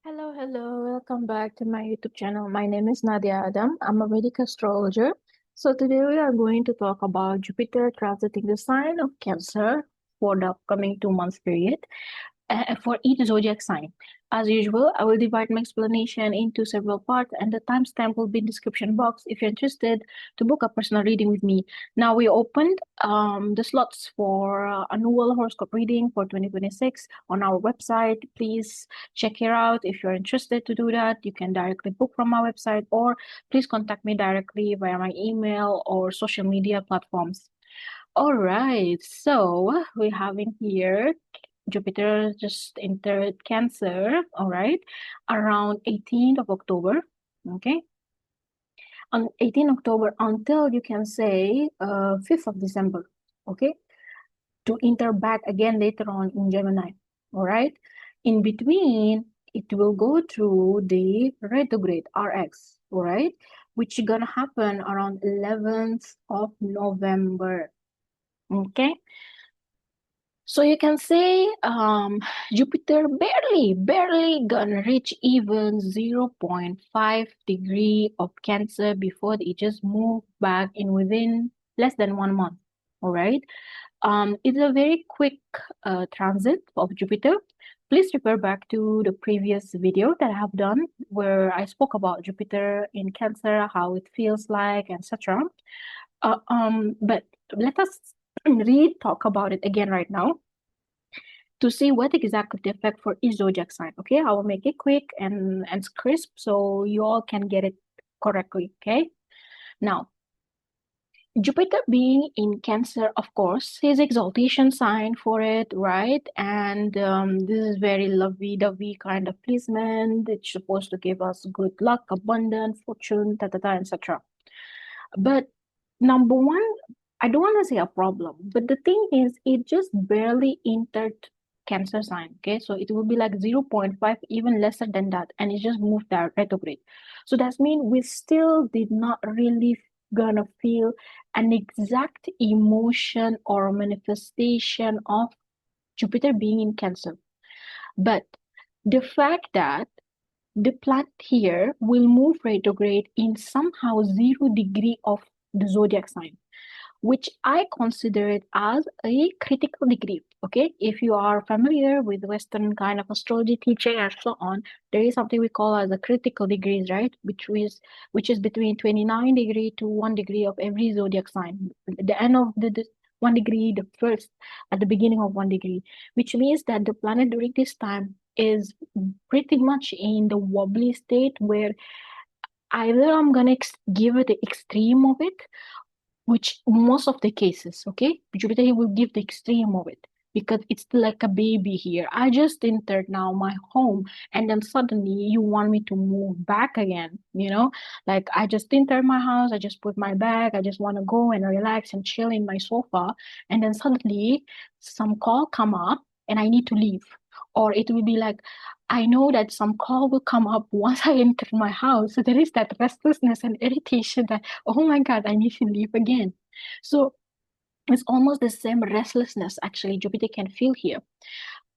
Hello, welcome back to my YouTube channel. My name is Nadia Adam. I'm a Vedic astrologer. So today we are going to talk about Jupiter transiting the sign of Cancer for the upcoming 2 months period for each zodiac sign. As usual, I will divide my explanation into several parts and the timestamp will be in the description box if you're interested to book a personal reading with me. Now we opened the slots for annual horoscope reading for 2026 on our website. Please check it out. If you're interested to do that, you can directly book from our website or please contact me directly via my email or social media platforms. All right, so we're having here Jupiter just entered Cancer, all right, around 18th of October, okay? On 18th October until you can say 5th of December, okay? To enter back again later on in Gemini, all right? In between, it will go through the retrograde RX, all right? Which is gonna happen around 11th of November, okay? So you can say Jupiter barely gonna reach even 0.5 degree of Cancer before it just moved back in within less than 1 month. All right. It's a very quick transit of Jupiter. Please refer back to the previous video that I have done where I spoke about Jupiter in Cancer, how it feels like, etc. But let us talk about it again right now to see what exactly the effect for each zodiac sign. Okay, I will make it quick and crisp so you all can get it correctly. Okay, now Jupiter being in Cancer, of course, his exaltation sign for it, right? And this is very lovey-dovey kind of placement. It's supposed to give us good luck, abundance, fortune, etc. But number one, I don't want to say a problem, but the thing is, it just barely entered Cancer sign. Okay, so it will be like 0.5, even lesser than that, and it just moved that retrograde. So that means we still did not really gonna feel an exact emotion or manifestation of Jupiter being in Cancer. But the fact that the planet here will move retrograde in somehow 0 degree of the zodiac sign, which I consider it as a critical degree. Okay, if you are familiar with Western kind of astrology teaching and so on, there is something we call as a critical degrees, right? Which is between 29 degree to 1 degree of every zodiac sign. The end of the 1 degree, the first at the beginning of 1 degree, which means that the planet during this time is pretty much in the wobbly state where either I'm gonna give it the extreme of it, which most of the cases, okay, Jupiter he will give the extreme of it because it's like a baby here. I just entered now my home, and then suddenly you want me to move back again, like I just entered my house, I just put my bag, I just want to go and relax and chill in my sofa, and then suddenly some call come up and I need to leave. Or it will be like, I know that some call will come up once I enter my house. So there is that restlessness and irritation that, oh my God, I need to leave again. So it's almost the same restlessness actually Jupiter can feel here.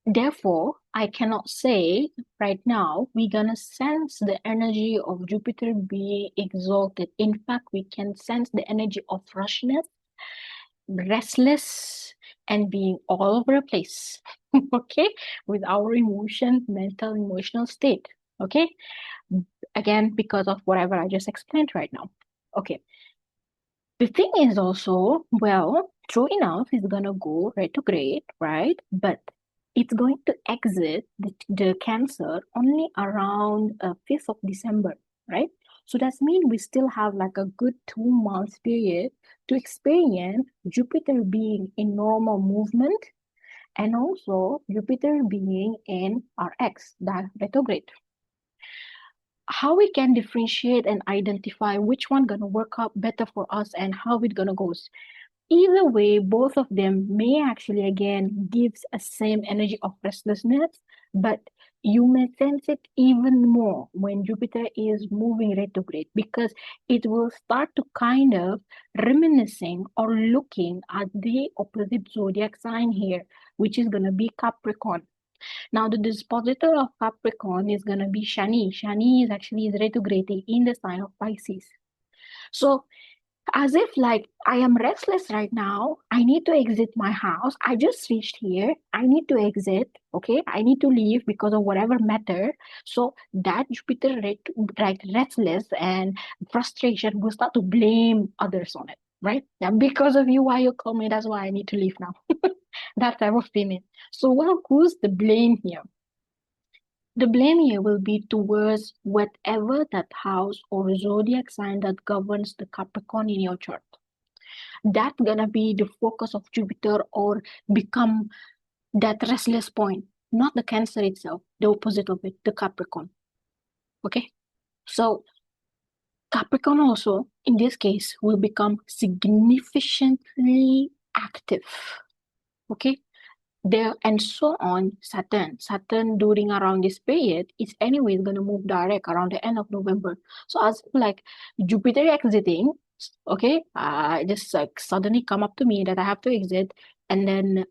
Therefore, I cannot say right now we're gonna sense the energy of Jupiter being exalted. In fact, we can sense the energy of rushness, restless, and being all over the place. Okay, with our mental, emotional state. Okay, again, because of whatever I just explained right now. Okay, the thing is also, well, true enough, it's gonna go retrograde, right? But it's going to exit the Cancer only around 5th of December, right? So that means we still have like a good 2 months period to experience Jupiter being in normal movement and also Jupiter being in RX, that retrograde. How we can differentiate and identify which one gonna work out better for us and how it gonna go. Either way, both of them may actually again gives a same energy of restlessness, but you may sense it even more when Jupiter is moving retrograde because it will start to kind of reminiscing or looking at the opposite zodiac sign here, which is gonna be Capricorn. Now, the dispositor of Capricorn is going to be Shani. Shani is actually retrograding in the sign of Pisces. So, as if like I am restless right now, I need to exit my house. I just reached here. I need to exit. Okay, I need to leave because of whatever matter. So that Jupiter like restless and frustration will start to blame others on it, right? And because of you, why you call me? That's why I need to leave now. That type of feeling. So, well, who's the blame here? The blame here will be towards whatever that house or zodiac sign that governs the Capricorn in your chart. That's gonna be the focus of Jupiter or become that restless point, not the Cancer itself, the opposite of it, the Capricorn. Okay, so Capricorn also, in this case, will become significantly active. Okay, there and so on. Saturn during around this period is anyway going to move direct around the end of November. So as like Jupiter exiting, okay, just like suddenly come up to me that I have to exit, and then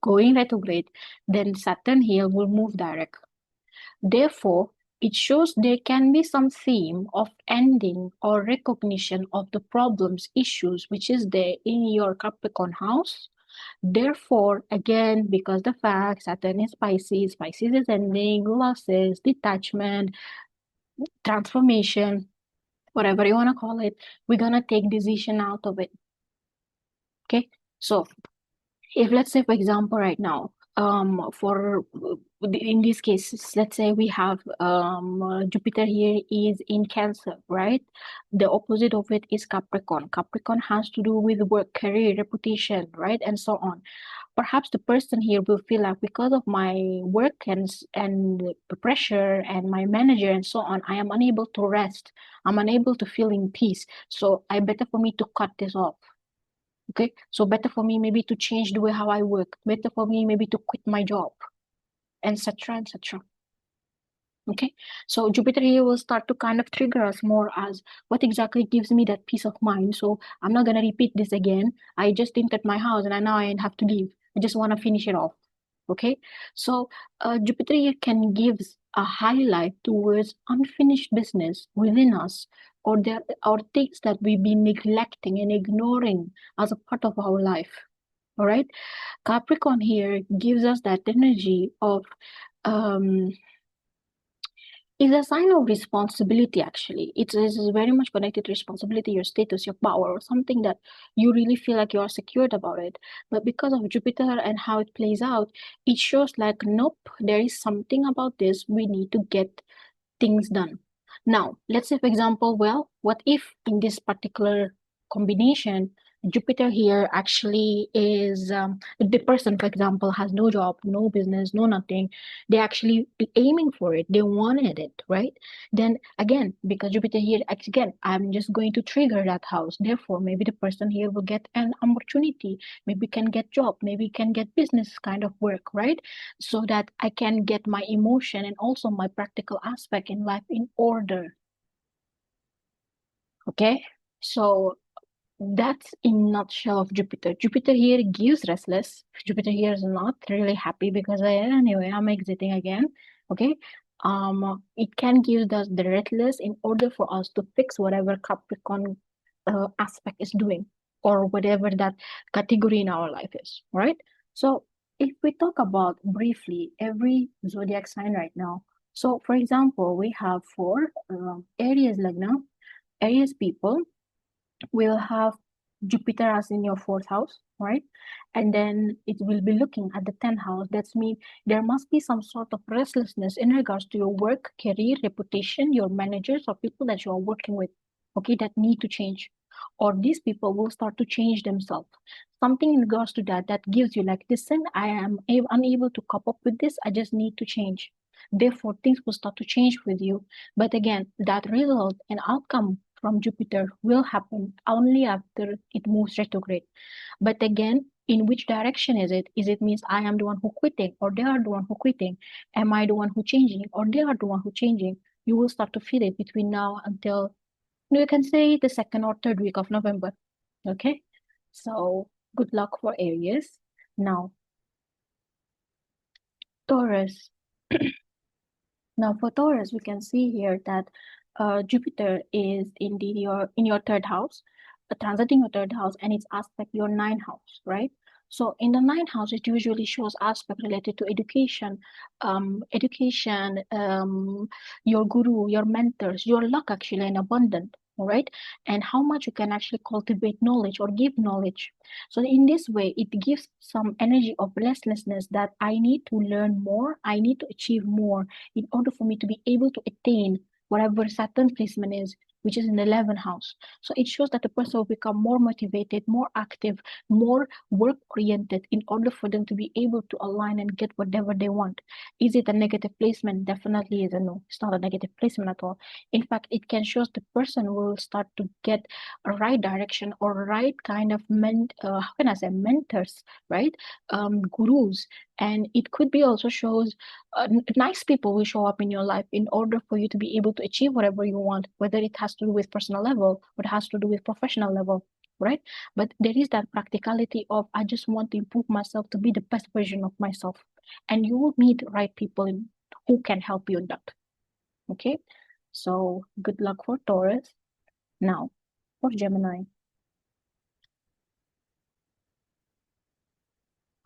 going retrograde, then Saturn here will move direct. Therefore, it shows there can be some theme of ending or recognition of the problems, issues which is there in your Capricorn house. Therefore, again, because the fact Saturn is Pisces, Pisces is ending, losses, detachment, transformation, whatever you want to call it, we're going to take decision out of it. Okay, so if let's say, for example, right now, in this case, let's say we have Jupiter here is in Cancer, right? The opposite of it is Capricorn. Capricorn has to do with work, career, reputation, right, and so on. Perhaps the person here will feel like because of my work and the pressure and my manager and so on, I am unable to rest. I'm unable to feel in peace. So I better for me to cut this off. Okay, so better for me maybe to change the way how I work. Better for me maybe to quit my job, etc., etc. Okay, so Jupiter here will start to kind of trigger us more as what exactly gives me that peace of mind. So I'm not gonna repeat this again. I just entered my house and now I have to leave. I just want to finish it off. Okay, so Jupiter here can give a highlight towards unfinished business within us, or there are things that we've been neglecting and ignoring as a part of our life. All right, Capricorn here gives us that energy of is a sign of responsibility. Actually, it is very much connected to responsibility, your status, your power, or something that you really feel like you are secured about it. But because of Jupiter and how it plays out, it shows like, nope, there is something about this, we need to get things done. Now, let's say, for example, well, what if in this particular combination, Jupiter here actually is the person, for example, has no job, no business, no nothing. They're actually aiming for it. They wanted it, right? Then again, because Jupiter here, again, I'm just going to trigger that house. Therefore, maybe the person here will get an opportunity. Maybe can get job. Maybe can get business kind of work, right? So that I can get my emotion and also my practical aspect in life in order. Okay, so that's in nutshell of Jupiter. Jupiter here gives restless. Jupiter here is not really happy because anyway, I'm exiting again. Okay. It can give us the restless in order for us to fix whatever Capricorn aspect is doing or whatever that category in our life is, right? So if we talk about briefly every zodiac sign right now. So for example, we have for Aries Lagna, Aries people will have Jupiter as in your fourth house, right? And then it will be looking at the 10th house. That's mean there must be some sort of restlessness in regards to your work, career, reputation, your managers or people that you are working with, okay, that need to change. Or these people will start to change themselves. Something in regards to that that gives you like, listen, I am unable to cope up with this. I just need to change. Therefore, things will start to change with you. But again, that result and outcome from Jupiter will happen only after it moves retrograde. But again, in which direction is it? Is it means I am the one who quitting or they are the one who quitting? Am I the one who changing or they are the one who changing? You will start to feel it between now until, you can say, the second or third week of November. Okay, so good luck for Aries. Now, Taurus. Now for Taurus, we can see here that Jupiter is indeed in your third house, transiting your third house, and it's aspect your ninth house, right? So in the ninth house, it usually shows aspect related to education, your guru, your mentors, your luck actually, and abundant, all right? And how much you can actually cultivate knowledge or give knowledge. So in this way, it gives some energy of restlessness that I need to learn more, I need to achieve more in order for me to be able to attain whatever Saturn placement is, which is in the 11th house. So it shows that the person will become more motivated, more active, more work oriented in order for them to be able to align and get whatever they want. Is it a negative placement? Definitely is a no. It's not a negative placement at all. In fact, it can show the person will start to get a right direction or right kind of how can I say mentors, right? Gurus. And it could be also shows nice people will show up in your life in order for you to be able to achieve whatever you want, whether it has to do with personal level or it has to do with professional level, right? But there is that practicality of I just want to improve myself to be the best version of myself, and you will meet right people who can help you in that. Okay, so good luck for Taurus. Now for Gemini.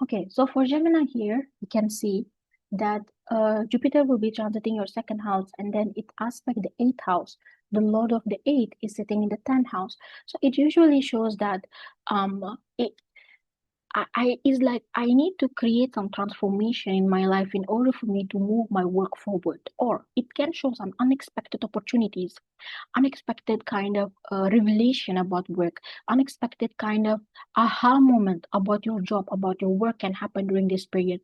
Okay, so for Gemini here, you can see that Jupiter will be transiting your second house, and then it aspect the eighth house. The Lord of the eighth is sitting in the 10th house. So it usually shows that it I is like I need to create some transformation in my life in order for me to move my work forward. Or it can show some unexpected opportunities, unexpected kind of revelation about work, unexpected kind of aha moment about your job, about your work can happen during this period.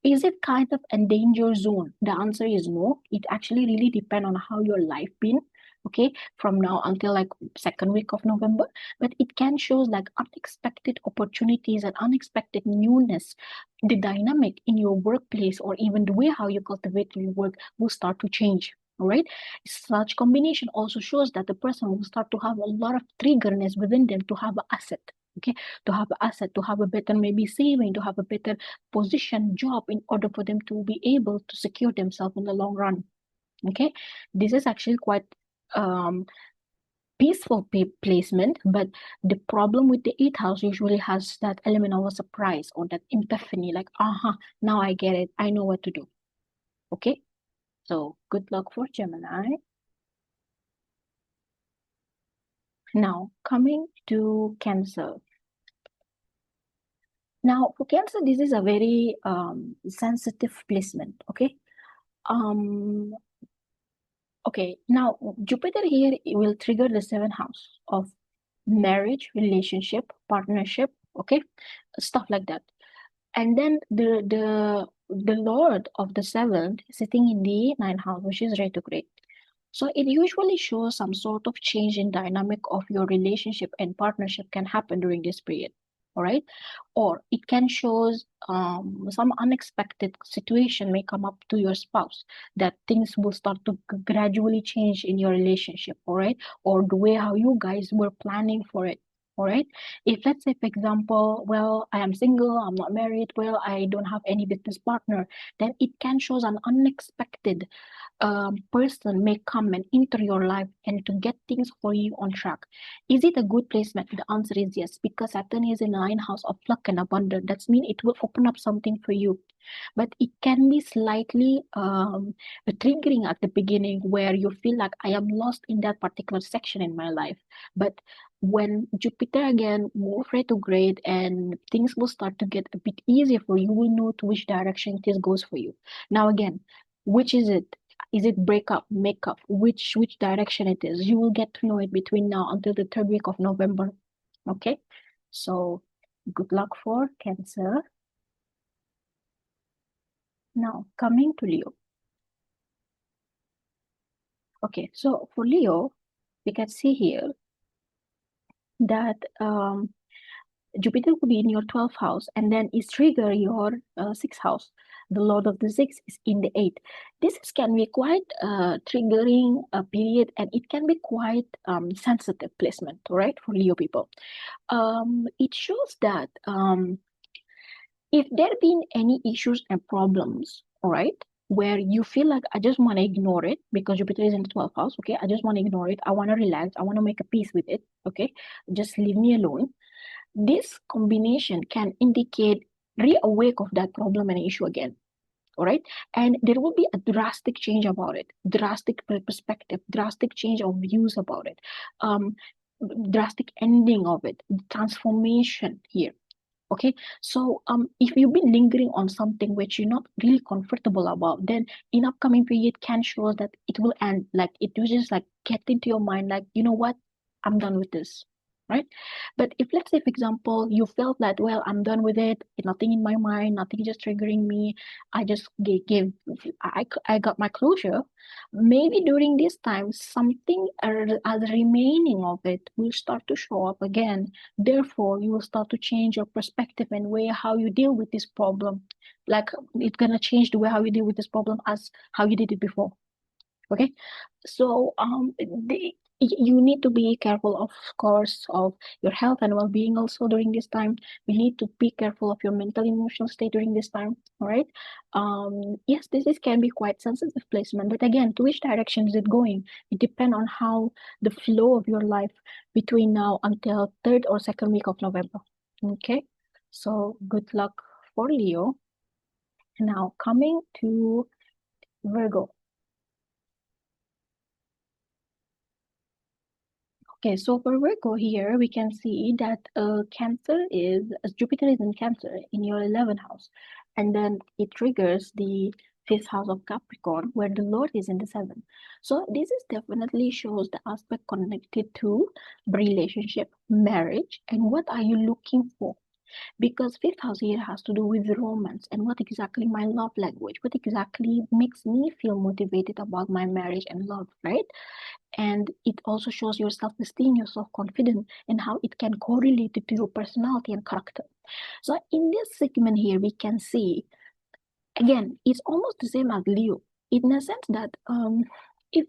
Is it kind of a danger zone? The answer is no. It actually really depends on how your life been. Okay, from now until like second week of November, but it can show like unexpected opportunities and unexpected newness. The dynamic in your workplace or even the way how you cultivate your work will start to change. All right. Such combination also shows that the person will start to have a lot of triggerness within them to have an asset. Okay, to have an asset, to have a better maybe saving, to have a better position, job in order for them to be able to secure themselves in the long run. Okay, this is actually quite um peaceful placement, but the problem with the eighth house usually has that element of a surprise or that epiphany, like, now I get it, I know what to do. Okay, so good luck for Gemini. Now coming to Cancer. Now for Cancer, this is a very sensitive placement. Okay, um okay, now Jupiter here will trigger the seventh house of marriage, relationship, partnership, okay, stuff like that. And then the Lord of the seventh sitting in the ninth house, which is retrograde. So it usually shows some sort of change in dynamic of your relationship and partnership can happen during this period. All right. Or it can show some unexpected situation may come up to your spouse that things will start to gradually change in your relationship. All right. Or the way how you guys were planning for it. All right. If let's say, for example, well, I am single, I'm not married, well, I don't have any business partner, then it can show an unexpected person may come and enter your life and to get things for you on track. Is it a good placement? The answer is yes, because Saturn is in the ninth house of luck and abundance. That means it will open up something for you. But it can be slightly triggering at the beginning where you feel like I am lost in that particular section in my life. But when Jupiter again move retrograde and things will start to get a bit easier for you, you will know to which direction this goes for you. Now again, which is it? Is it breakup, makeup, which direction it is? You will get to know it between now until the third week of November. Okay, so good luck for Cancer. Now coming to Leo. Okay, so for Leo, we can see here that Jupiter will be in your 12th house and then is trigger your 6th house. The Lord of the Sixth is in the 8th. This can be quite triggering a period and it can be quite sensitive placement, right, for Leo people. It shows that if there been any issues and problems all right, where you feel like I just want to ignore it because Jupiter is in the 12th house, okay? I just want to ignore it. I want to relax. I want to make a peace with it, okay? Just leave me alone. This combination can indicate reawake of that problem and issue again, all right? And there will be a drastic change about it, drastic perspective, drastic change of views about it, drastic ending of it, transformation here. Okay, so if you've been lingering on something which you're not really comfortable about, then in upcoming period can show that it will end. Like it will just like get into your mind, like, you know what, I'm done with this, right? But if let's say, for example, you felt that, well, I'm done with it, nothing in my mind, nothing just triggering me, I just I got my closure. Maybe during this time, something as remaining of it will start to show up again. Therefore, you will start to change your perspective and way how you deal with this problem. Like it's gonna change the way how you deal with this problem as how you did it before. Okay, so you need to be careful, of course, of your health and well-being also during this time. You need to be careful of your mental emotional state during this time. All right. Yes, this can be quite sensitive placement, but again, to which direction is it going? It depends on how the flow of your life between now until third or second week of November. Okay, so good luck for Leo. Now coming to Virgo. Okay, so for Virgo here, we can see that Cancer is, Jupiter is in Cancer in your 11th house, and then it triggers the 5th house of Capricorn, where the Lord is in the 7th. So this is definitely shows the aspect connected to relationship, marriage, and what are you looking for? Because 5th house here has to do with romance and what exactly my love language, what exactly makes me feel motivated about my marriage and love, right? And it also shows your self-esteem, your self-confidence, and how it can correlate to your personality and character. So in this segment here, we can see, again, it's almost the same as Leo, in a sense that if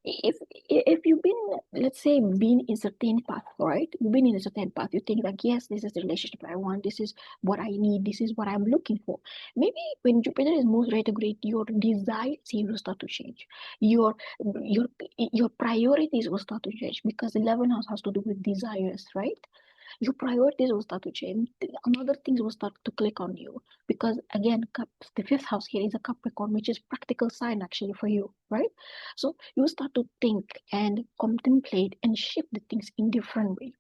if if you've been, let's say, been in a certain path, right? You've been in a certain path, you think like, yes, this is the relationship I want, this is what I need, this is what I'm looking for. Maybe when Jupiter is most retrograde, your desires will start to change. Your your your priorities will start to change because 11 house has to do with desires, right? Your priorities will start to change. Another things will start to click on you because again, the 5th house here is a Capricorn, which is practical sign actually for you, right? So you start to think and contemplate and shift the things in different way.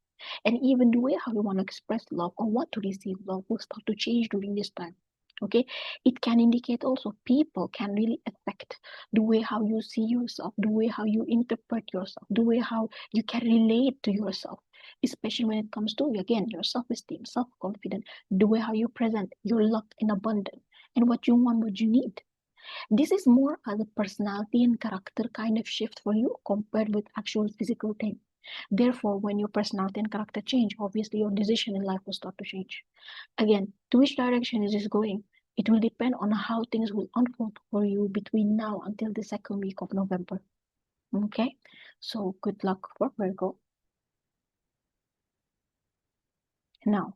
And even the way how you want to express love or want to receive love will start to change during this time. Okay, it can indicate also people can really affect the way how you see yourself, the way how you interpret yourself, the way how you can relate to yourself, especially when it comes to, again, your self-esteem, self-confidence, the way how you present your luck in abundance, and what you want, what you need. This is more as a personality and character kind of shift for you compared with actual physical thing. Therefore, when your personality and character change, obviously your decision in life will start to change. Again, to which direction is this going? It will depend on how things will unfold for you between now until the second week of November. Okay, so good luck for Virgo. Now,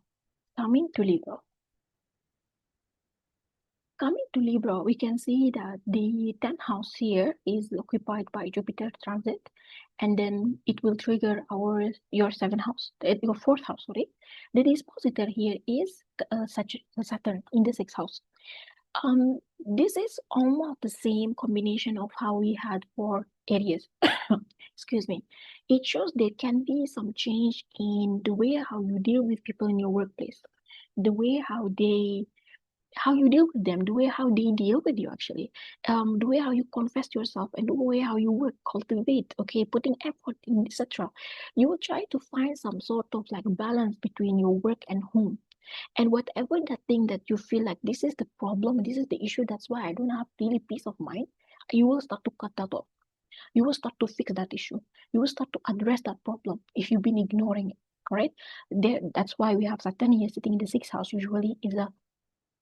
coming to Libra. Coming to Libra, we can see that the 10th house here is occupied by Jupiter transit, and then it will trigger your 7th house, your 4th house, sorry. The dispositor here is Saturn in the 6th house. This is almost the same combination of how we had for Aries. Excuse me. It shows there can be some change in the way how you deal with people in your workplace, the way how you deal with them, the way how they deal with you actually, the way how you confess yourself, and the way how you work, cultivate, okay, putting effort in, etc. You will try to find some sort of like balance between your work and home. And whatever that thing that you feel like this is the problem, this is the issue, that's why I don't have really peace of mind, you will start to cut that off. You will start to fix that issue. You will start to address that problem if you've been ignoring it. All right. That's why we have Saturn here sitting in the 6th house. Usually is a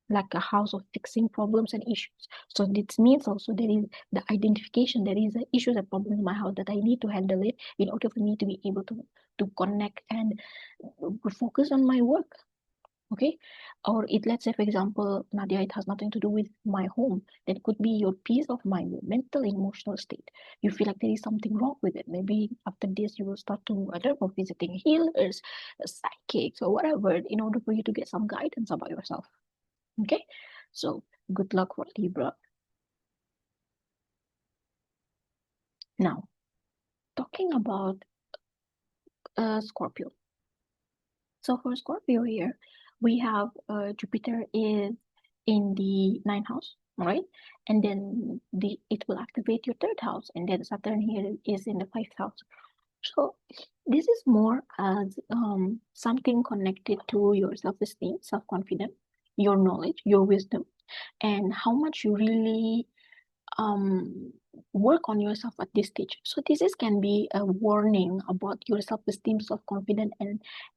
like a house of fixing problems and issues. So this means also there is the identification, there is issues and problems in my house that I need to handle it in order for me to be able to connect and focus on my work. Okay, or it, let's say for example, Nadia, it has nothing to do with my home. That could be your peace of mind, your mental emotional state. You feel like there is something wrong with it. Maybe after this you will start to, I don't know, visiting healers, psychics, or whatever, in order for you to get some guidance about yourself. Okay, so good luck for Libra. Now, talking about Scorpio. So for Scorpio here, we have Jupiter is in the ninth house, right? And then it will activate your third house, and then Saturn here is in the fifth house. So this is more as something connected to your self-esteem, self-confidence, your knowledge, your wisdom, and how much you really work on yourself at this stage. So this can be a warning about your self-esteem, self-confidence,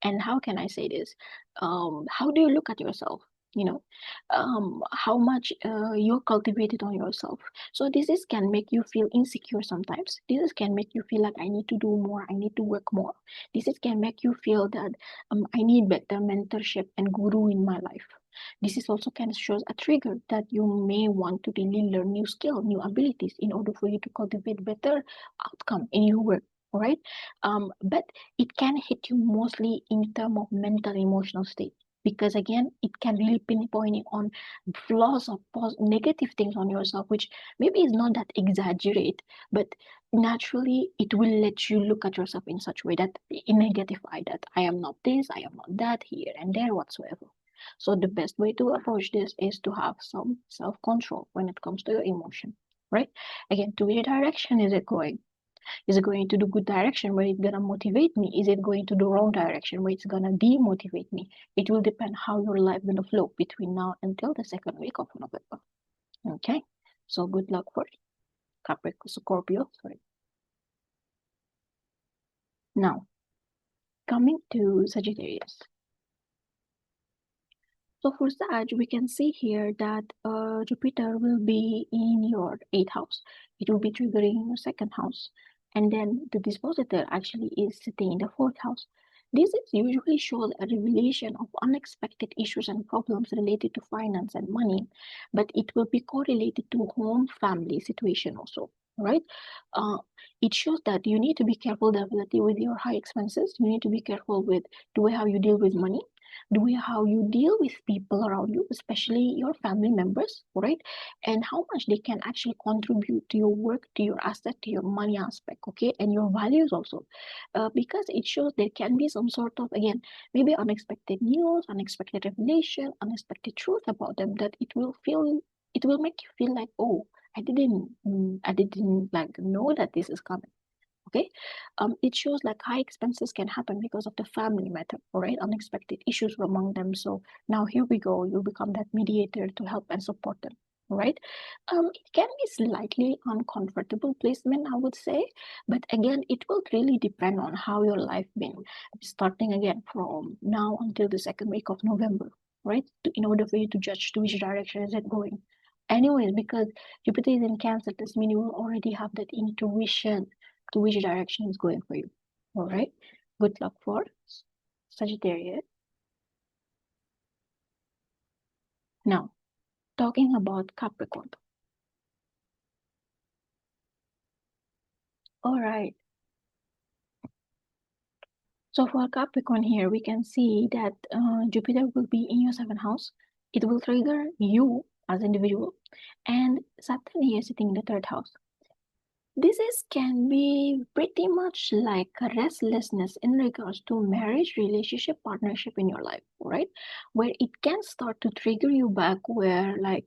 and how can I say this? How do you look at yourself? You know, how much you're cultivated on yourself. So this can make you feel insecure sometimes. This can make you feel like I need to do more, I need to work more. This can make you feel that I need better mentorship and guru in my life. This is also kind of shows a trigger that you may want to really learn new skill, new abilities in order for you to cultivate better outcome in your work. All right, but it can hit you mostly in terms of mental emotional state, because again it can really pinpoint it on flaws or negative things on yourself, which maybe is not that exaggerate, but naturally it will let you look at yourself in such a way that negatify that I am not this, I am not that, here and there whatsoever. So the best way to approach this is to have some self-control when it comes to your emotion, right? Again, to which direction is it going? Is it going to the good direction where it's gonna motivate me? Is it going to the wrong direction where it's gonna demotivate me? It will depend how your life gonna flow between now until the second week of November. Okay, so good luck for Capricorn, Scorpio. Sorry. Now, coming to Sagittarius. So for Sag, we can see here that Jupiter will be in your 8th house. It will be triggering your 2nd house. And then the dispositor actually is sitting in the 4th house. This is usually shows a revelation of unexpected issues and problems related to finance and money, but it will be correlated to home family situation also, right? It shows that you need to be careful definitely with your high expenses. You need to be careful with the way how you deal with money, the way how you deal with people around you, especially your family members, right? And how much they can actually contribute to your work, to your asset, to your money aspect, okay? And your values also. Because it shows there can be some sort of, again, maybe unexpected news, unexpected revelation, unexpected truth about them that it will make you feel like, oh, I didn't like know that this is coming. Okay, it shows like high expenses can happen because of the family matter, all right, unexpected issues among them. So now here we go, you become that mediator to help and support them, all right. It can be slightly uncomfortable placement, I would say, but again it will really depend on how your life been, starting again from now until the second week of November, right, in order for you to judge to which direction is it going. Anyways, because Jupiter is in Cancer, this means you will already have that intuition to which direction is going for you. All right. Good luck for Sagittarius. Now, talking about Capricorn. All right. So for Capricorn here, we can see that Jupiter will be in your 7th house. It will trigger you as individual, and Saturn here sitting in the 3rd house. This can be pretty much like a restlessness in regards to marriage, relationship, partnership in your life, right? Where it can start to trigger you back where like,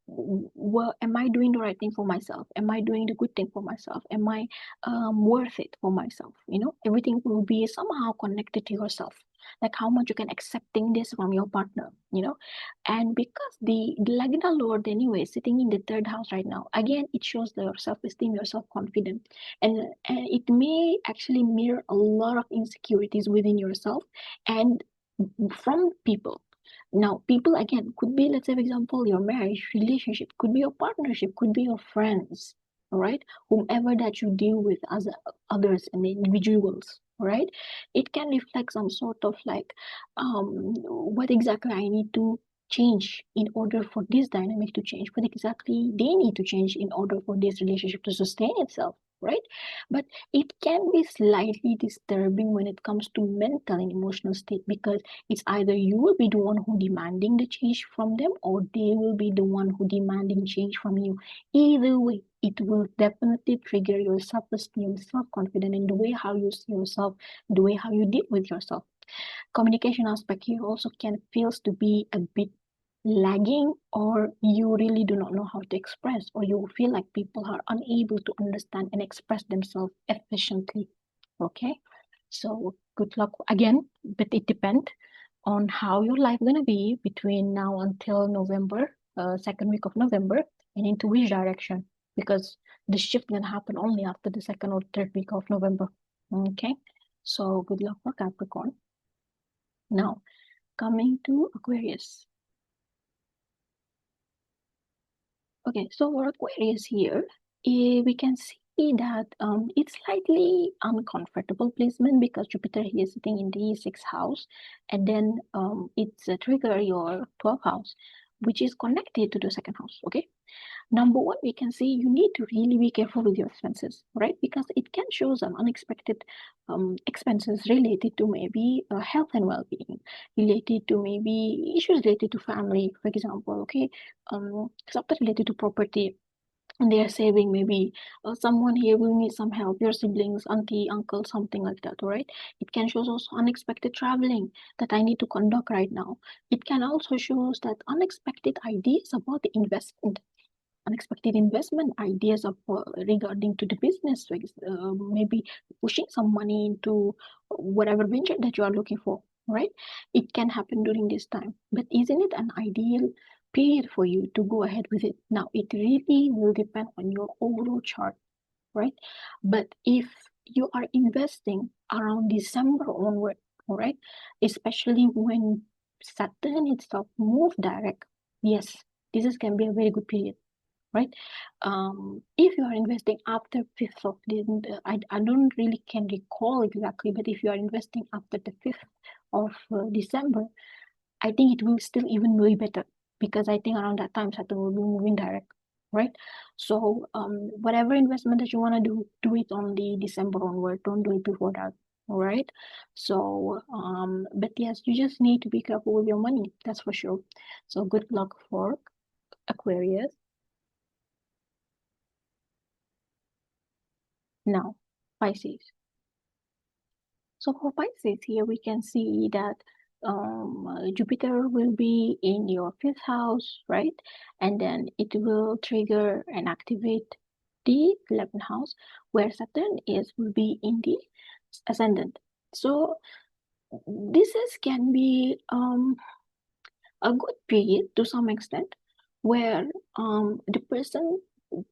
well, am I doing the right thing for myself? Am I doing the good thing for myself? Am I worth it for myself? You know, everything will be somehow connected to yourself. Like how much you can accepting this from your partner, you know. And because the Lagna Lord anyway sitting in the 3rd house right now, again it shows your self-esteem, your self-confidence, and it may actually mirror a lot of insecurities within yourself and from people. Now, people again could be, let's say, for example, your marriage, relationship, could be your partnership, could be your friends. all right? Whomever that you deal with as others and individuals, all right? It can reflect some sort of like what exactly I need to change in order for this dynamic to change, what exactly they need to change in order for this relationship to sustain itself, right? But it can be slightly disturbing when it comes to mental and emotional state, because it's either you will be the one who demanding the change from them, or they will be the one who demanding change from you. Either way, it will definitely trigger your self-esteem, self-confidence, and the way how you see yourself, the way how you deal with yourself. Communication aspect here also can feels to be a bit lagging, or you really do not know how to express, or you feel like people are unable to understand and express themselves efficiently. Okay, so good luck again, but it depends on how your life gonna be between now until November, second week of November, and into which direction, because the shift gonna happen only after the second or third week of November. Okay, so good luck for Capricorn. Now, coming to Aquarius. Okay, so for Aquarius here, we can see that it's slightly uncomfortable placement, because Jupiter here is sitting in the 6th house, and then it's trigger your 12th house, which is connected to the 2nd house. Okay, number one, we can see you need to really be careful with your expenses, right? Because it can show some unexpected expenses related to maybe health and well-being, related to maybe issues related to family, for example. Okay, something related to property, and they are saving, maybe someone here will need some help, your siblings, auntie, uncle, something like that. All right, it can show also unexpected traveling that I need to conduct right now. It can also show that unexpected ideas about the investment, unexpected investment ideas of regarding to the business, maybe pushing some money into whatever venture that you are looking for, right? It can happen during this time, but isn't it an ideal period for you to go ahead with it? Now, it really will depend on your overall chart, right? But if you are investing around December onward, all right, especially when Saturn itself move direct, yes, can be a very good period, right? If you are investing after 5th of I don't really can recall exactly, but if you are investing after the 5th of December, I think it will still even be better, because I think around that time Saturn will be moving direct, right? So whatever investment that you want to do it only December onward. Don't do it before that. All right. So but yes, you just need to be careful with your money. That's for sure. So good luck for Aquarius. Now, Pisces. So for Pisces here, we can see that Jupiter will be in your 5th house, right? And then it will trigger and activate the 11th house, where Saturn will be in the ascendant. So this can be a good period to some extent, where the person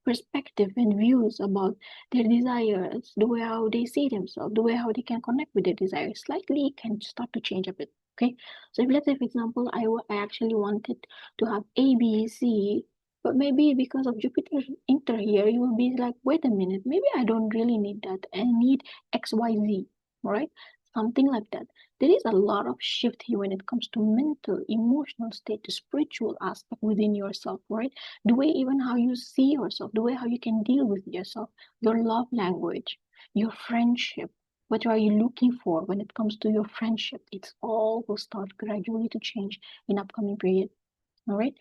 perspective and views about their desires, the way how they see themselves, the way how they can connect with their desires, slightly can start to change a bit. Okay, so if let's say, for example, I actually wanted to have A, B, C, but maybe because of Jupiter enter here, you will be like, wait a minute, maybe I don't really need that. I need X, Y, Z, right? Something like that. There is a lot of shift here when it comes to mental, emotional state, the spiritual aspect within yourself, right? The way even how you see yourself, the way how you can deal with yourself, your love language, your friendship. What are you looking for when it comes to your friendship? It's all will start gradually to change in upcoming period. All right.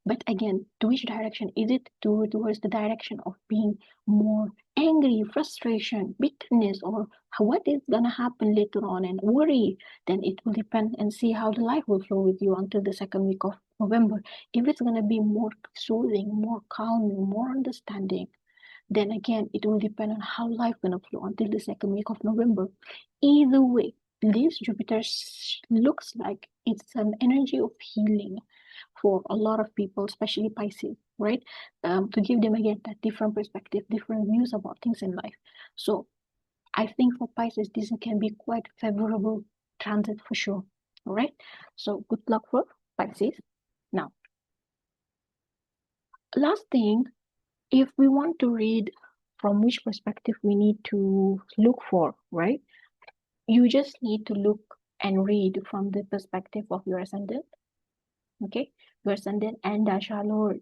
But again, to which direction? Is it towards the direction of being more angry, frustration, bitterness, or what is gonna happen later on, and worry? Then it will depend, and see how the life will flow with you until the second week of November. If it's gonna be more soothing, more calming, more understanding, then again it will depend on how life gonna flow until the second week of November. Either way, this Jupiter looks like it's an energy of healing for a lot of people, especially Pisces, right? To give them again that different perspective, different views about things in life. So I think for Pisces, this can be quite favorable transit for sure. All right. So good luck for Pisces. Now, last thing if we want to read from which perspective we need to look for, right? You just need to look and read from the perspective of your ascendant, okay? Your ascendant and Dasha Lord,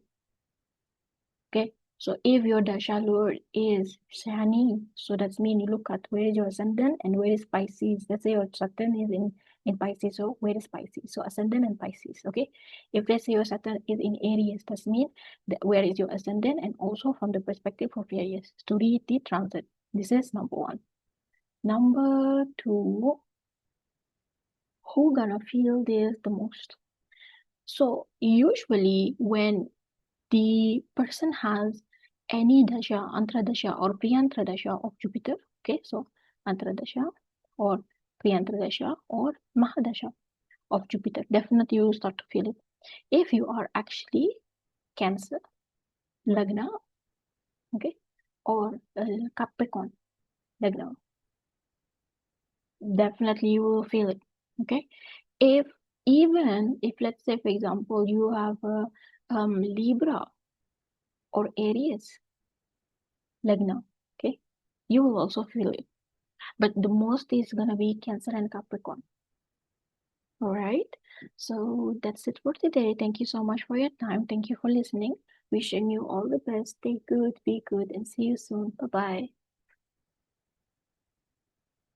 okay? So if your Dasha Lord is Shani, so that's mean you look at where is your ascendant and where is Pisces. Let's say your Saturn is in Pisces, so where is Pisces? So ascendant and Pisces, okay? If let's say your Saturn is in Aries, that means that where is your ascendant, and also from the perspective of Aries to read the transit. This is number one. Number two, who gonna feel this the most? So usually when the person has any dasha, antradasha or priyantradasha of Jupiter, okay, so antradasha or priyantradasha or mahadasha of Jupiter, definitely you start to feel it. If you are actually Cancer, Lagna, okay, or Capricorn, Lagna, definitely you will feel it, okay? Even if let's say, for example, you have a Libra or Aries, Lagna, okay, you will also feel it. But the most is gonna be Cancer and Capricorn. All right. So that's it for today. Thank you so much for your time. Thank you for listening. Wishing you all the best. Stay good, be good, and see you soon. Bye-bye.